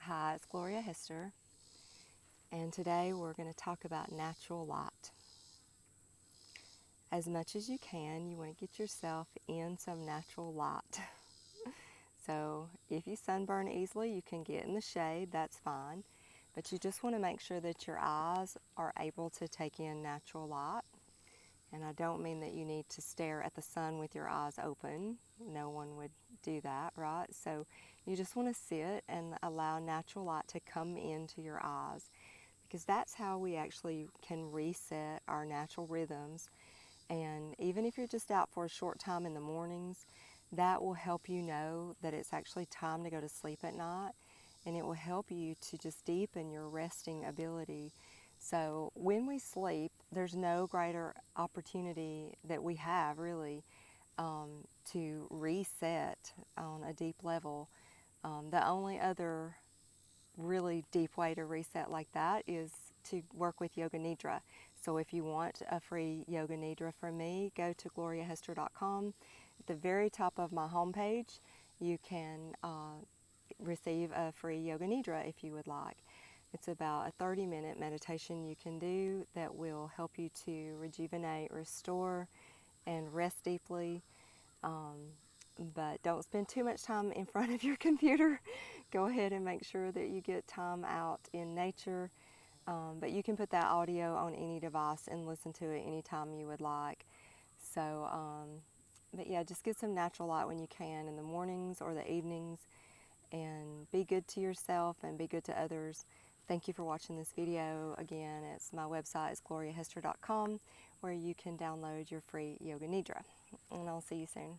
Hi, it's Gloria Hester, and today we're going to talk about natural light. As much as you can, you want to get yourself in some natural light. So if you sunburn easily, you can get in the shade, that's fine. But you just want to make sure that your eyes are able to take in natural light. And I don't mean that you need to stare at the sun with your eyes open. No one would do that, right? So you just want to sit and allow natural light to come into your eyes, because that's how we actually can reset our natural rhythms. And even if you're just out for a short time in the mornings, that will help you know that it's actually time to go to sleep at night, and it will help you to just deepen your resting ability. So when we sleep, there's no greater opportunity that we have really to reset on a deep level. The only other really deep way to reset like that is to work with Yoga Nidra. So if you want a free Yoga Nidra from me, go to gloriahester.com. At the very top of my homepage, you can receive a free Yoga Nidra if you would like. It's about a 30-minute meditation you can do that will help you to rejuvenate, restore, and rest deeply. But don't spend too much time in front of your computer. Go ahead and make sure that you get time out in nature. But you can put that audio on any device and listen to it anytime you would like. So, but yeah, just get some natural light when you can in the mornings or the evenings, and be good to yourself and be good to others. Thank you for watching this video. Again, my website is gloriahester.com, where you can download your free Yoga Nidra. And I'll see you soon.